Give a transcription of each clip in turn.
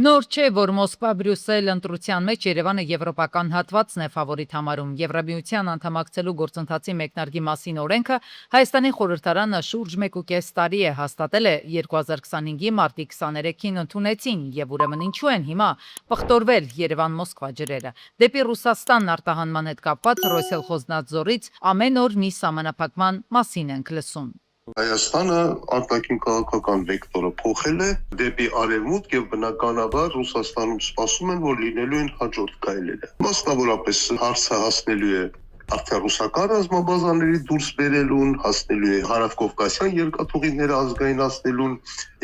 Նոր չէ, որ Մոսկվա-Բրյուսել ընտրության մեջ Երևանը եվրոպական հատվածն է ֆավորիտ համարում։ Եվրամիության անդամակցելու գործընթացի մեկնարկի մասին օրենքը Հայաստանի խորհրդարանը շուրջ 1.5 տարի է հաստատել է 2025-ի մարտի 23-ին ընդունեցին եւ ուրեմն ինչու են հիմա պղտորվել Երևան-Մոսկվա ջրերը։ Դեպի Ռուսաստան արտահանման հետ կապված Ռոսելխոզնadzորից ամեն օր մի սահմանափակման մասին ենք լսում։ Հայաստանը արտաքին քաղաքական վեկտորը փոխել է դեպի արևմուտք եւ բնականաբար Ռուսաստանում սպասում են, որ լինելու են հաջորդ քայլերը։ Մասնավորապես հարցը հասնելու է արդեն ռուսական ռազմաբազաների դուրս բերելուն, հասնելու է հարավկովկասյան երկաթուղիները ազգայնացնելուն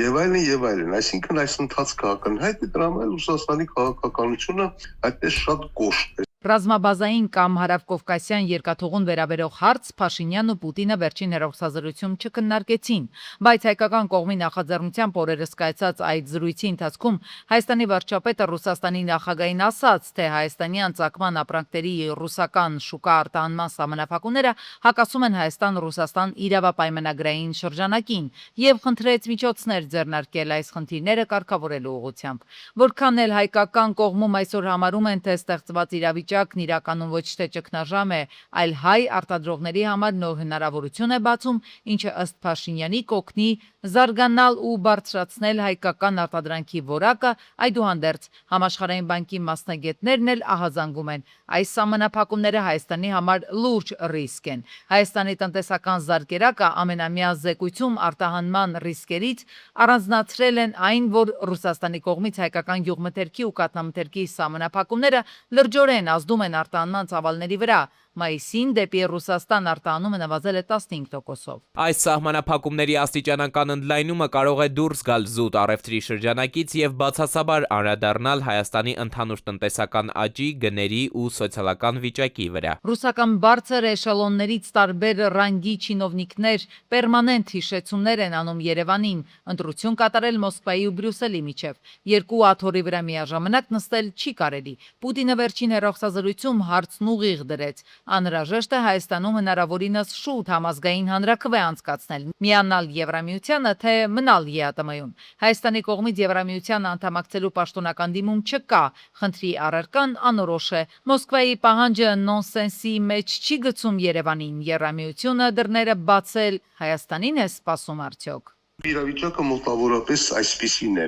եւ այլն եւ այլն։ Այսինքն այս ընթացքը ակնհայտ է, դրա համար Ռուսաստանի քաղաքականությունը այդպես շատ կոշտ է։ Ռազմաբազային կամ հարավկովկասյան երկաթուղուն վերաբերող հարց Փաշինյանն ու Պուտինը վերջին հեռախոսազրույցում չքննարկեցին, բայց հայկական կողմի նախաձեռնությամբ օրերս կայացած այդ զրույցի ընթացքում Հայաստանի վարչապետը Ռուսաստանի նախագահին ասաց, թե հայաստանյան ծագման ապրանքների ռուսական շուկա արտահանման սահմանափակումները հակասում են Հայաստան-Ռուսաստան իրավապայմանագրային շրջանակին եւ խնդրեց միջոցներ ձեռնարկել այս խնդիրները կարգավորելու ուղղությամբ։ Որքան էլ հայկական կողմում այսօր համարում են, թե ստեղծված իրավիճակն իրականում ոչ թե ճգնաժամ է, այլ հայ արտադրողների համար նոր հնարավորություն է բացում, ինչը ըստ Փաշինյանի կօգնի զարգանալ ու բարձրացնել հայկական արտադրանքի որակը, այդուհանդերձ Համաշխարհային բանկի մասնագետներն էլ ահազանգում են։ Այս սահմանափակումները Հայաստանի համար լուրջ ռիսկ են։ Հայաստանի տնտեսական զարգերակը ամենամյա զեկույցում արտահանման ռիսկերից առանձնացրել են այն, որ Ռուսաստանի կողմից հայկական գյուղմթերքի ու կաթնամթերքի սահմանափակումները լրջորեն ազդում են արտահանման ծավալների վրա։ Մայիսին դեպի Ռուսաստան արտահանումը նվազել է 15%-ով։ Այս սահմանափակումների աստիճանական ընդլայնումը կարող է դուրս գալ զուտ առևտրի շրջանակից եւ բացասաբար անդրադառնալ Հայաստանի ընդհանուր տնտեսական աճի, գների ու սոցիալական վիճակի վրա։ Ռուսական բարձր էշելոններից տարբեր ռանգի չինովնիկներ պերմանենտ հիշեցումներ են անում Երևանին, ընտրություն կատարել Մոսկվայի ու Բրյուսելի միջև։ Երկու աթոռի վրա միաժամանակ նստել չի կարելի։ Պուտինը վերջին հեռախոսազրույցում հարցն ուղիղ դրեց։ Անհրաժեշտ է Հայաստանում հնարավորինս շուտ համազգային հանրաքվե անցկացնել, միանալ Եվրամիությանը, թե մնալ ԵԱՏՄ-ում։ Հայաստանի կողմից Եվրամիությանը անդամակցելու պաշտոնական դիմում չկա, խնդրի առարկան անորոշ է։ Մոսկվայի պահանջը նոնսենսի մեջ չի գցում Երևանին, Եվրամիությունը դռները բացել Հայաստանին է սպասում արդյոք։ Իրավիճակը մոտավորապես այսպիսին է։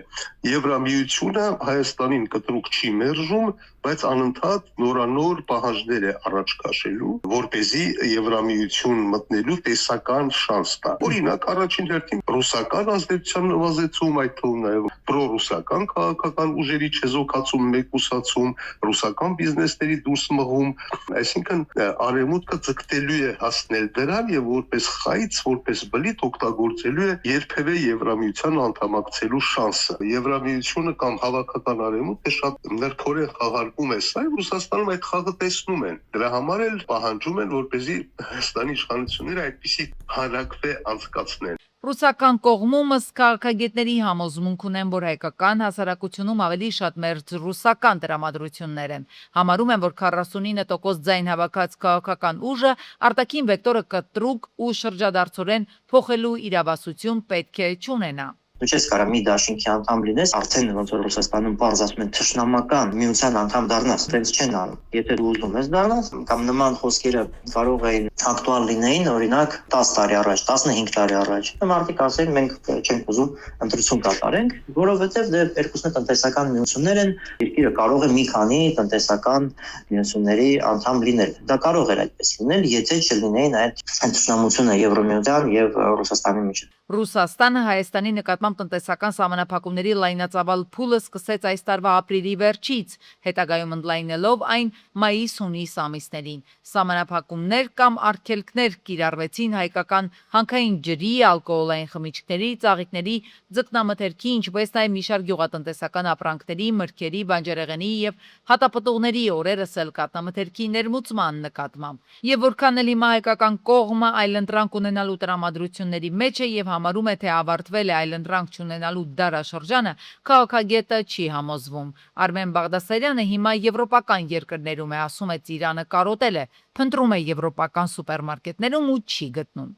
Եվրամիությունը Հայաստանին կտրուկ չի մերժում, բայց անընդհատ նորանոր պահանջներ է առաջ քաշելու, որպեսզի Եվրամիություն մտնելու տեսական շանս տա։ Օրինակ, առաջին հերթին ռուսական ազդեցության նվազեցում, այդ թվում նաև պրոռուսական քաղաքական ուժերի չեզոքացում, մեկուսացում, ռուսական բիզնեսների դուրս մղում, այսինքն արևմուտքը ձգտելու է հասնել դրան եւ որպես խայծ, որպես բլիթ օգտագործելու է երբևէ Եվրամիության անդամակցելու շանսը։ Եվրամիությունը կամ հավաքական արևմուտքը շատ ներքորեն խաղարկում է սա, Ռուսաստանում այդ խաղը տեսնում են։ Դրա համար էլ պահանջում են, որպեսզի Հայաստանի իշխանությունները այդպիսի հանրաքվե անցկացնեն։ Ռուսական կողմում քաղաքագետների համոզմունք ունեն, որ հայկական հասարակությունում ավելի շատ մերձ ռուսական տրամադրություններ են։ Համարում են, որ 49% ձայն հավաքած քաղաքական ուժը արտաքին վեկտորը կտրուկ ու շրջադարձորեն փոխելու իրավասություն պետք է չունենա։ Դու չես կարող մի դաշինքի անդամ լինես, արդեն ոնց որ Ռուսաստանում բարձ ասում են թշնամական միության անդամ դառնաս, դենց չեն անում։ Եթե դու ուզում ես դառնաս, կամ նման խոսքերը կարող էին ակտուալ լինեին, օրինակ 10 տարի առաջ, 15 տարի առաջ։ Մարդիկ ասեն, մենք չենք ուզում ընտրություն կատարենք, որովհետև դե երկուսն տնտեսական միություններ են, երկիրը կարող է մի քանի տնտեսական միությունների անդամ լինել։ Դա կարող էր այդպես լինել, եթե չլինեին այդ թշնամությունը Եվրամիության եւ Ռուսաստանի միջեւ։ Ռուսաստանը Հայաստանի նկատմամբ տնտեսական սահմանափակումների լայնածավալ փուլը սկսեց այս տարվա ապրիլի վերջից, հետագայում ընդլայնելով այն մայիս-հունիս ամիսներին։ Սահմանափակումներ կամ արգելքներ կիրառվեցին հայկական հանքային ջրի, ալկոհոլային խմիչքների, ծաղիկների, ձկնամթերքի, ինչպես նաև մի շարք գյուղատնտեսական ապրանքների, մրգերի, բանջարեղենի եւ հատապտուղների, օրերս էլ կաթնամթերքի ներմուծման նկատմամբ։ Եվ որքան էլ հիմա հայկական կողմը այլընտրանք ունենալու տրամադրությունների մեջ է եւ համարում է, թե ավարտվել է այլընտրանք չունենալու դարաշրջանը, քաղաքագետը չի համոզվում։ Արմեն Բաղդասարյանը հիմա եվրոպական երկրներում է, ասում է Ծիրանը կարոտել է, փնտրում է եվրոպական սուպերմարկետներում ու չի գտնում։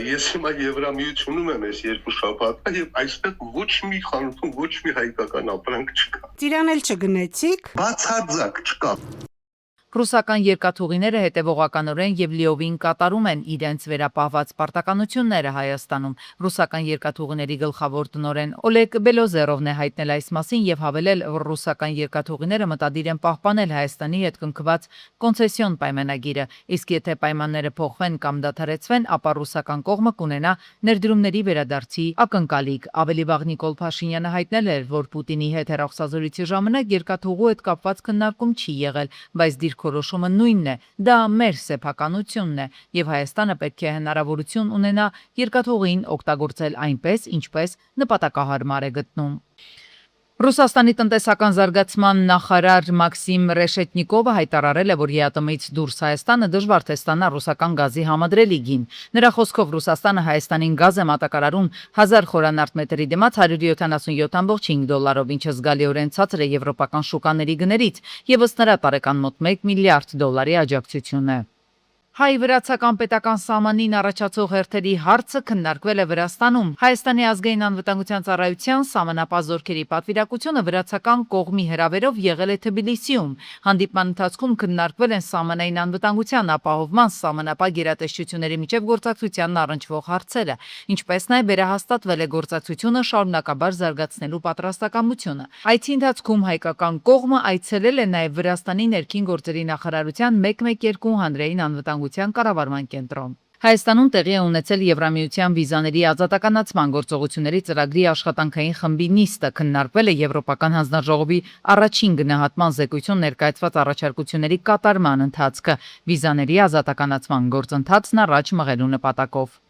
Ես հիմա Եվրամիությունում եմ այս 2 շաբաթ եւ այստեղ ոչ մի խանութում ոչ մի հայկական ապրանք չկա։ Ծիրան էլ չգնեցիք։ Բացարձակ չկա։ Ռուսական երկաթուղիները հետևողականորեն եւ լիովին կատարում են իրենց վերապահված պարտականությունները Հայաստանում։ Ռուսական երկաթուղիների գլխավոր տնօրեն Օլեգ Բելոզերովն է հայտնել այս մասին եւ հավելել, որ ռուսական երկաթուղիները մտադիր են պահպանել Հայաստանի հետ կնքված կոնցեսիոն պայմանագիրը, իսկ եթե պայմանները փոխվեն կամ դադարեցվեն, ապա ռուսական կողմը կունենա ներդրումների վերադարձի ակնկալիք։ Ավելի վաղ Նիկոլ Փաշինյանը հայտնել էր, որ Պուտինի հետ հեռախոսազրույցի ժամանակ երկաթուղու հետ կապված քննարկում չի եղել, բայց դիրքորոշումը նույնն է, դա մեր սեփականությունն է, եւ Հայաստանը պետք է հնարավորություն ունենա երկաթուղին օգտագործել այնպես, ինչպես նպատակահարմար է գտնում։ Ռուսաստանի տնտեսական զարգացման նախարար Մաքսիմ Ռեշետնիկովը հայտարարել է, որ ԵԱՏՄ-ից դուրս Հայաստանը դժվար թե ստանա ռուսական գազի համադրելի գին։ Նրա խոսքով Ռուսաստանը Հայաստանին գազ է մատակարարում 1000 խորանարդ մետրի դիմաց 177.5 դոլարով, ինչը զգալիորեն ցածր է եվրոպական շուկաների գներից, եւ ըստ նրա տարեկան մոտ 1 միլիարդ դոլարի աջակցություն է։ Հայ-վրացական պետական սահմանին առաջացող հերթերի հարցը քննարկվել է Վրաստանում։ Հայաստանի ազգային անվտանգության ծառայության սահմանապահ զորքերի պատվիրակությունը վրացական կողմի հրավերով եղել է Թբիլիսիում։ Հանդիպման ընթացքում քննարկվել են սահմանային անվտանգության ապահովման սահմանապահ գերատեսչությունների միջև գործակցությանն առնչվող հարցերը, ինչպես նաև վերահաստատվել է գործակցությունը շարունակաբար զարգացնելու պատրաստակամությունը։ Այցի ընթացքում հայկական կողմը այցելել է նաև Վրաստանի ներքին գործերի նախարարության 112 հանրային անվտանգության կառավարման կենտրոն։ Հայաստանում տեղի է ունեցել Եվրամիության վիզաների ազատականացման գործողությունների ծրագրի աշխատանքային խմբի նիստը, քննարկվել է Եվրոպական հանձնաժողովի առաջին գնահատման զեկույցում ներկայացված առաջարկությունների կատարման ընթացքը, վիզաների ազատականացման գործընթացն առաջ մղելու նպատակով։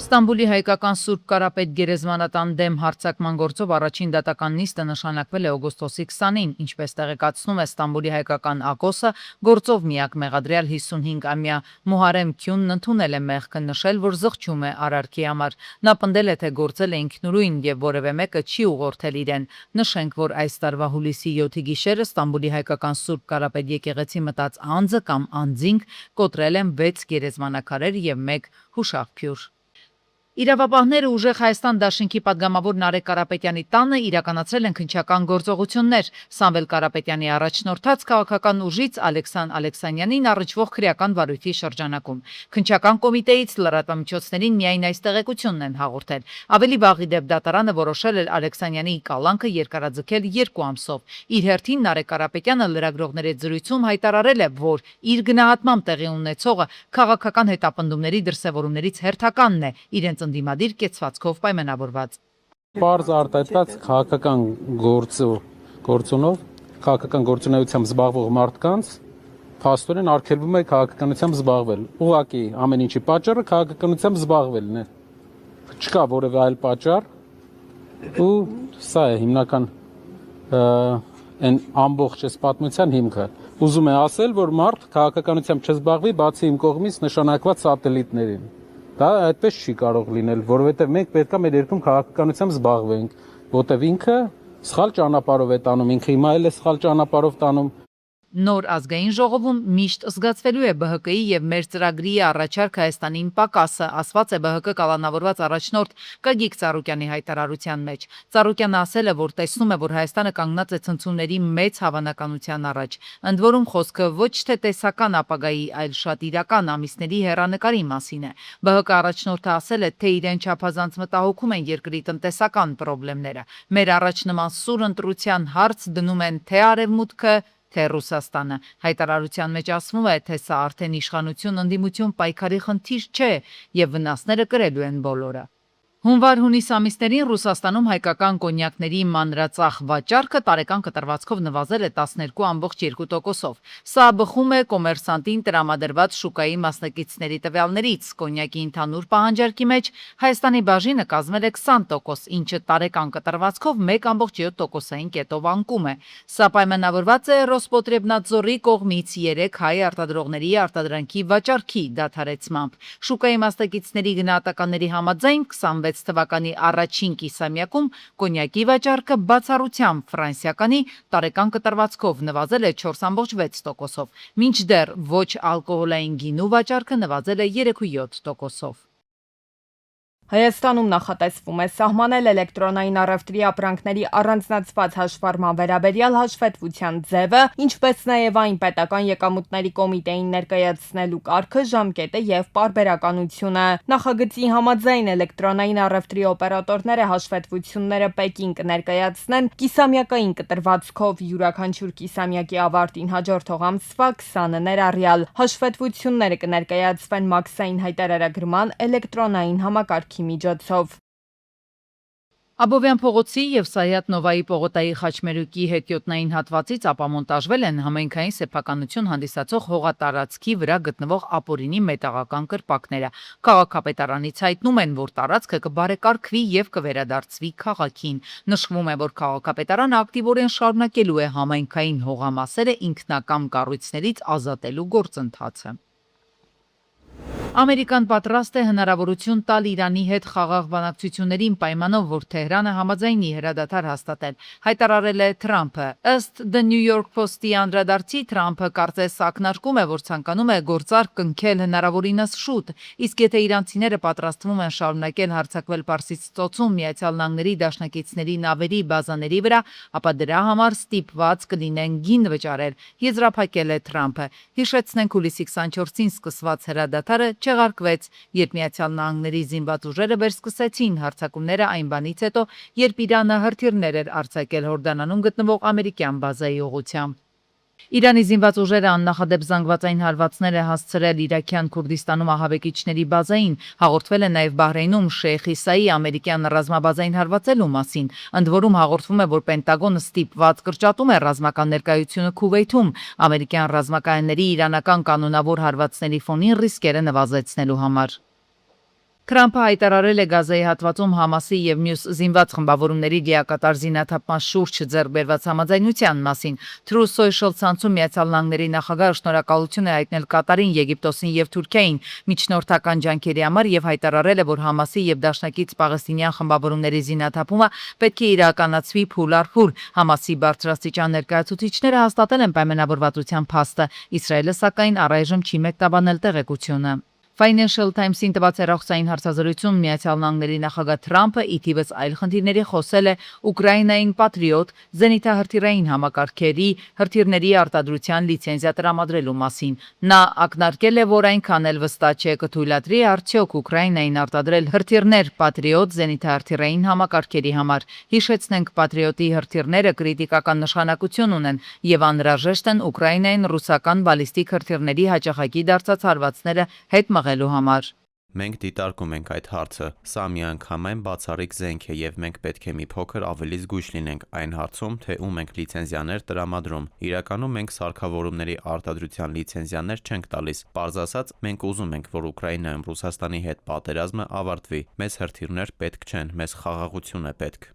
Ստամբուլի հայկական Սուրբ Կարապետ գերեզմանատան դեմ հարձակման գործով առաջին դատական նիստը նշանակվել է օգոստոսի 20-ին, ինչպես տեղեկացնում է Ստամբուլի հայկական ԱԿՕՍ-ը, գործով միակ մեղադրյալ 55-ամյա Մուհարեմ Քյունն ընդունել է մեղքը, նշել, որ զղջում է արարքի համար։ Նա պնդել է, թե գործել է ինքնուրույն եւ որևէ մեկը չի ուղղորդել իրեն։ Նշենք, որ այս տարվա հուլիսի 7-ի գիշերը Ստամբուլի հայկական Սուրբ Կարապետ եկեղեցի մտած անձը կամ անձինք կոտրել են 6 գերեզմանակարեր եւ 1 հուշաղբյուր։ Իրավապահները ուժեղ Հայաստան դաշինքի падգամավոր Նարեկ Կարապետյանի տանը իրականացրել են քննչական գործողություններ։ Սամվել Կարապետյանի առաջնորդած քաղաքական ուժից Ալեքսան Ալեքսանյանին առնչվող քրեական վարույթի շրջանակում։ Քննչական կոմիտեից լրատվամիջոցներին միայն այս տեղեկությունն են հաղորդել։ Ավելի վաղ ի դեպ դատարանը որոշել էր Ալեքսանյանի կալանքը երկարաձգել 2 ամսով։ Իր հերթին Նարեկ Կարապետյանը լրագրողների հետ զրույցում հայտարարել է, որ իր գնահատմամբ տեղի ունեցողը քաղաքական հետապնդումների դրսևորումներից հերթականն է, իրենց ընդդիմադիր կեցվածքով պայմանավորված։ Պարզ արտահայտված քաղաքական գործոնով, քաղաքական գործունեությամբ զբաղվող մարդկանց փաստորեն արգելվում է քաղաքականությամբ զբաղվել։ Ուղղակի ամեն ինչի պատճառը քաղաքականությամբ զբաղվելն է։ Չկա որևէ այլ պատճառ ու սա է հիմնական այն ամբողջ այս պատմության հիմքը։ Ուզում է ասել, որ մարդ քաղաքականությամբ չզբաղվի, բացի իմ կողմից նշանակված սատելիտներին։ Դա այդպես չի կարող լինել, որովհետև մենք պետք է մեր երկրում քաղաքականությամբ զբաղվենք, որտեղ ինքը սխալ ճանապարհով է տանում, ինքը հիմա էլ է սխալ ճանապարհով տանում։ Նոր ազգային ժողովում միշտ զգացվելու է ԲՀԿ-ի եւ մեր ծրագրի առաջարկ Հայաստանին պակասը, ասված է ԲՀԿ կալանավորված առաջնորդ Գագիկ Ծառուկյանի հայտարարության մեջ։ Ծառուկյանը ասել է, որ տեսնում է, որ Հայաստանը կանգնած է ցնցումների մեծ հավանականության առաջ։ Ընդ որում խոսքը ոչ թե տեսական ապագայի, այլ շատ իրական ամիսների հեռանկարի մասին է։ ԲՀԿ առաջնորդը ասել է, թե իրեն չափազանց մտահոգում են երկրի տնտեսական խնդիրները։ Մեր առաջ նման սուր ընտրության հարց դնում են թե Արևմուտքը, թե Ռուսաստանը։ Հայտարարության մեջ ասվում է, թե սա արդեն իշխանություն ընդդիմություն պայքարի խնդիր չէ եւ վնասները կրելու են բոլորը։ Հունվար-հունիս ամիսներին Ռուսաստանում հայկական կոնյակների մանրածախ վաճառքը տարեկան կտրվածքով նվազել է 12.2%-ով։ Սա բխում է Կոմերսանտին տրամադրված շուկայի մասնակիցների տվյալներից։ Կոնյակի ընդհանուր պահանջարկի մեջ Հայաստանի բաժինը կազմել է 20%, ինչը տարեկան կտրվածքով 1.7%-ային կետով անկում է։ Սա պայմանավորված է Ռոսպոտրեբնադզորի կողմից 3 հայ արտադրողների արտադրանքի վաճառքի դադարեցմամբ։ Շուկայի մասնակիցների գնահատականների համաձայն 26 թվականի առաջին կիսամյակում կոնյակի վաճառքը բացառությամբ ֆրանսիականի տարեկան կտրվածքով նվազել է 4.6%-ով, մինչդեռ ոչ ալկոհոլային գինու վաճառքը նվազել է 3.7%-ով։ Հայաստանում նախատեսվում է սահմանել էլեկտրոնային առևտրի ապրանքների առանձնացված հաշվառման վերաբերյալ հաշվետվության ձևը, ինչպես նաև այն պետական եկամուտների կոմիտեին ներկայացնելու կարգը, ժամկետը եւ պարբերականությունը։ Նախագծի համաձայն էլեկտրոնային առևտրի օպերատորները հաշվետվությունները Պեկին կներկայացնեն կիսամյակային կտրվածքով, յուրաքանչյուր կիսամյակի ավարտին հաջորդող ամսվա 20 ներառյալ։ Հաշվետվությունները կներկայացվեն մաքսային հայտարարագրման էլեկտրոնային համակարգի միջոցով։ Աբովյան փողոցի եւ Սայաթ Նովայի պողոտայի խաչմերուկի հետիոտնային հատվածից ապամոնտաժվել են համայնքային սեփականություն հանդիսացող հողատարածքի վրա գտնվող ապօրինի մետաղական կրպակները։ Քաղաքապետարանից հայտնում են, որ տարածքը կբարեկարգվի եւ կվերադարձվի քաղաքին։ Նշվում է, որ քաղաքապետարանը ակտիվորեն շարունակելու է համայնքային հողամասերը ինքնակամ կառույցներից ազատելու գործընթացը։ Ամերիկան պատրաստ է հնարավորություն տալ Իրանի հետ խաղաղ բանակցություններին պայմանով, որ Թեհրանը համաձայնի հրադադար հաստատել, հայտարարել է Թրամփը։ Ըստ The New York Post-ի անդրադարձի Թրամփը կարծես ակնարկում է, որ ցանկանում է գործարք կնքել հնարավորինս շուտ, իսկ եթե իրանցիները պատրաստվում են շարունակել հարձակվել Պարսից ծոցում Միացյալ Նահանգների դաշնակիցների նավերի բազաների վրա, ապա դրա համար ստիպված կլինեն գին վճարել, եզրափակել է Թրամփը։ Հիշեցնենք, հուլիսի 24-ին սկսված հրադադարը չեղարկվեց, երբ Միացյալ Նահանգների զինված ուժերը վերսկսեցին հարձակումները այն բանից հետո, երբ Իրանը հրթիռներ էր արձակել Հորդանանում գտնվող ամերիկյան բազայի ուղղությամբ։ Իրանի զինված ուժերը աննախադեպ զանգվածային հարվածներ է հասցրել Իրաքյան Քուրդիստանում ահաբեկիչների բազային, հաղորդվել է նաև Բահրեյնում Շեյխ Իսայի ամերիկյան ռազմաբազային հարվածելու մասին, ընդ որում հաղորդվում է, որ Պենտագոնը ստիպված կրճատում է ռազմական ներկայությունը Քուվեյթում, ամերիկյան ռազմակայանների իրանական կանոնավոր հարվածների ֆոնին ռիսկերը նվազեցնելու համար։ Թրամփը հայտարարել է Գազայի հատվածում Համասի եւ մյուս զինված խմբավորումների լիակատար զինաթափման շուրջ ձեռք բերված համաձայնության մասին։ True Social ցանցում Միացյալ Նահանգների նախագահը շնորհակալություն է հայտնել Կատարին, Եգիպտոսին եւ Թուրքիային միջնորդական ջանքերի համար եւ հայտարարել է, որ Համասի եւ դաշնակից պաղեստինյան խմբավորումների զինաթափումը պետք է իրականացվի փուլ առ փուլ։ Համասի բարձրաստիճան ներկայացուցիչները հաստատել են պայմանավորվածության փաստը, Իսրայելը սակայն առայժմ չի մեկնաբանել տեղեկությունը։ Financial Times-ին տված հեռախոսային հարցազրույցում Միացյալ Նահանգների նախագահ Թրամփը ի թիվս այլ խնդիրների խոսել է Ուկրաինային Patriot զենիթահրթիռային համակարգերի հրթիռների արտադրության լիցենզիա տրամադրելու մասին։ Նա ակնարկել է, որ այնքան էլ վստահ չէ կթույլատրի արդյոք Ուկրաինային արտադրել հրթիռներ Patriot զենիթահրթիռային համակարգերի համար։ Հիշեցնենք, Patriot-ի հրթիռները կրիտիկական նշանակություն ունեն եւ անհրաժեշտ են Ուկրաինային ռուսական բալիստիկ հրթիռների հաճախակի դարձած հարվածները հետ մղելու համար։ Մենք դիտարկում ենք այդ հարցը։ Սա միանգամայն բացառիկ զենք է եւ մենք պետք է մի փոքր ավելի զգույշ լինենք այն հարցում, թե ում ենք լիցենզիաներ տրամադրում։ Իրականում մենք սարքավորումների արտադրության լիցենզիաներ չենք տալիս։ Պարզ ասած, մենք ուզում ենք, որ Ուկրաինայում Ռուսաստանի հետ պատերազմը ավարտվի։ Մեզ հրթիռներ պետք չեն, մեզ խաղաղություն է պետք։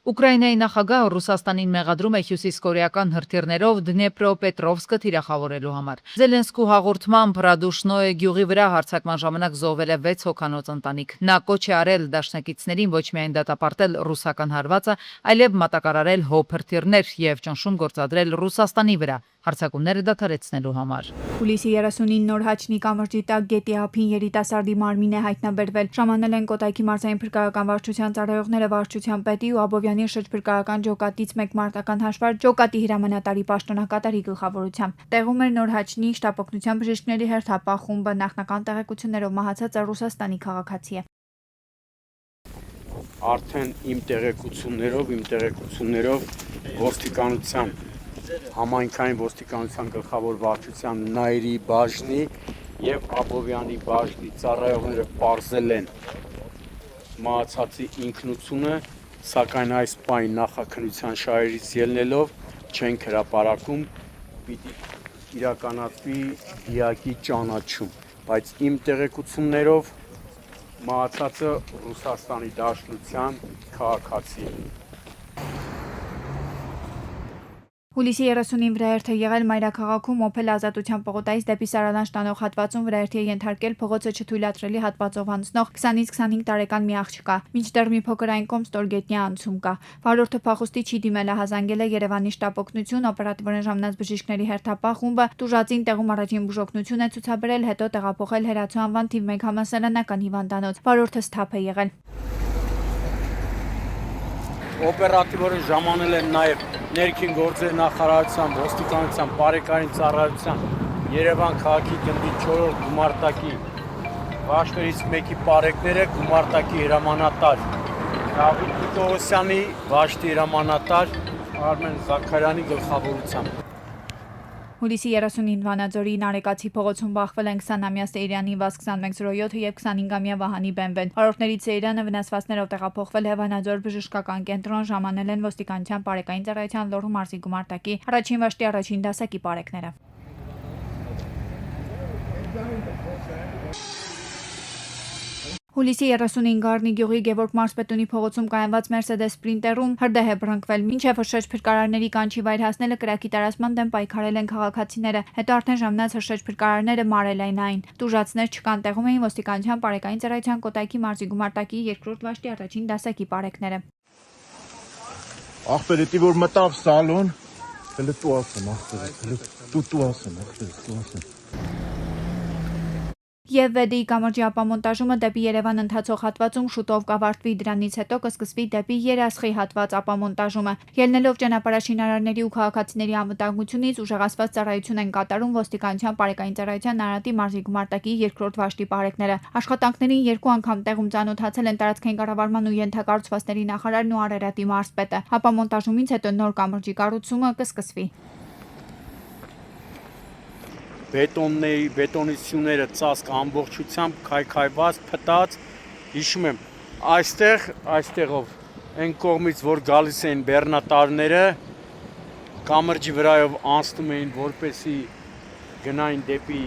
Ուկրաինայի նախագահը Ռուսաստանին մեղադրում է հյուսիսկորեական հրթիռներով Դնեպրոպետրովսկը թիրախավորելու համար։ Զելենսկու հաղորդմամբ Ռադուշնոյե գյուղի վրա հարձակման ժամանակ զոհվել է 6 հոգանոց ընտանիք։ Նա կոչ է արել դաշնակիցներին ոչ միայն դատապարտել ռուսական հարվածը, այլև մատակարարել հոբ հրթիռներ եւ ճնշում գործադրել Ռուսաստանի վրա հարձակումները դադարեցնելու համար։ Հուլիսի 30-ին Նոր Հաչնի կամրջի տակ գետի ափին երիտասարդի մարմին է հայտնաբերվել։ Ժամանել են Կոտայքի մարզային փրկարարական վարչության ծառայողները վարչության պետի ու Աբովյանի շրջփրկարարական ջոկատից մեկ մարտական հաշվար ջոկատի հրամանատարի պաշտոնակատարի գլխավորությամբ։ Տեղում էր Նոր Հաչնի շտապօգնության բժիշկների հերթապահ խումբը, նախնական տեղեկություններով մահացածը Ռուսաստանի քաղաքացի է։ Արդեն իմ տեղեկություններով ոստիկանության համայնքային ոստիկանության գլխավոր վարչության Նայիրի բաժնի եւ Աբովյանի բաժնի ծառայողները պարզել են մահացածի ինքնությունը, սակայն այս պայն նախաքննության շահերից ելնելով չեն հրապարակում, պիտի իրականացվի դիակի ճանաչում, բայց իմ տեղեկություններով մահացածը Ռուսաստանի Դաշնության քաղաքացի է։ Հուլիսի 30-ին վրաերթ է եղել Մայրաքաղաքում Օփել Ազատության պողոտայից դեպի Սարալանջ տանող հատվածում վրաերթի է ենթարկել փողոցը չթույլատրելի հատվածով անցնող 20-ից 25 տարեկան մի աղջկա, մինչդեռ մի փոքր այն կողմ ստորգետնյա անցում կա։ Վարորդը փախուստի չի դիմել, հազանգել է Երևանի շտապ օգնություն, օպերատիվորեն ժամանած բժիշկների հերթապահ խումբը տուժածին տեղում առաջին բուժօգնություն է ցուցաբերել, հետո տեղափոխել Հերացու անվան թիվ 1 համալսարանական հիվանդանոց։ Վարորդը սթափ է եղել։ Օպերատիվորեն ժամանել են նաև ներքին գործերի նախարարության, ոստիկանության, բարեկային ծառայության, Երևան քաղաքի գնդի 4-րդ գումարտակի վաշտերից մեկի պարեկները գումարտակի հրամանատար Դավիթ Տիտովոսյանի, վաշտի հրամանատար Արմեն Զաքարյանի գլխավորությամբ։ Հուլիսի 30-ին Վանաձորի Նարեկացի փողոցում բախվել են 20-ամյա Սեյրանի Վազ 2107 եւ 25-ամյա Վահանի Բեմբեն։ Վարորդներից Սեյրանը վնասվածքներով տեղափոխվել է Վանաձոր բժշկական կենտրոն, ժամանել են ոստիկանության բարեկային ծառայության Լոռու մարզի գումարտակի առաջին վաշտի առաջին դասակի պարեկները։ Հուլիսի 30-ին Գառնի գյուղի Գևորգ Մարզպետունի փողոցում կայանված Mercedes Sprinter-ում հրդեհ է բռնկվել, մինչև հրշեջ փրկարարների կանչի վայր հասնելը կրակի տարածման դեմ պայքարել են քաղաքացիները, հետո արդեն ժամանած հրշեջ փրկարարները մարել են այն։ Տուժածներ չկան, տեղում էին ոստիկանության բարեկային ծառայության Կոտայքի մարզի գումարտակի 2-րդ վաշտի առաջին դասակի պարեկները։ Ախպեր էտի որ մտավ սալոն, հələ տու ասեմ, ախպեր, տու ասեմ, ախպեր, տու ասեմ։ Եվ Վեդեի կամրջի ապամոնտաժումը դեպի Երևան ընթացող հատվածում շուտով կավարտվի, դրանից հետո կսկսվի դեպի Երասխի հատված ապամոնտաժումը։ Ելնելով ճանապարհաշինարարների ու քաղաքացիների անվտանգությունից ուժեղացված ծառայություն են կատարում ոստիկանության բարեկային ծառայության Նարատի մարզի գումարտակի 2-րդ վաշտի պարեկները։ Աշխատանքներին 2 անգամ տեղում ծանոթացել են տարածքային կառավարման ու ենթակառուցվածքների նախարարն ու Արարատի մարզպետը։ Ապամոնտաժումից հետո նոր կամրջի կառուցումը կսկսվի։ Բետոնի սյուները ծածկ ամբողջությամբ քայքայված, փտած, հիշում եմ, այստեղով այն կողմից, որ գալիս էին բեռնատարները, կամրջի վրայով անցնում էին, որպեսի գնային դեպի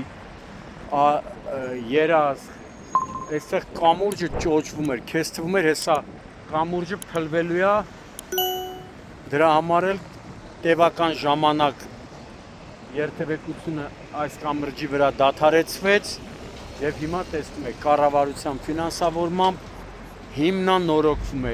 Երազ, այստեղ կամուրջը ճոճվում էր, քեզ թվում էր, հեսա կամուրջը փլվելու է, դրա համար էլ տևական ժամանակ երթևեկությունը այս կամրջի վրա դադարեցվեց եւ հիմա տեսնում եք կառավարության ֆինանսավորմամբ հիմնանորոգվում է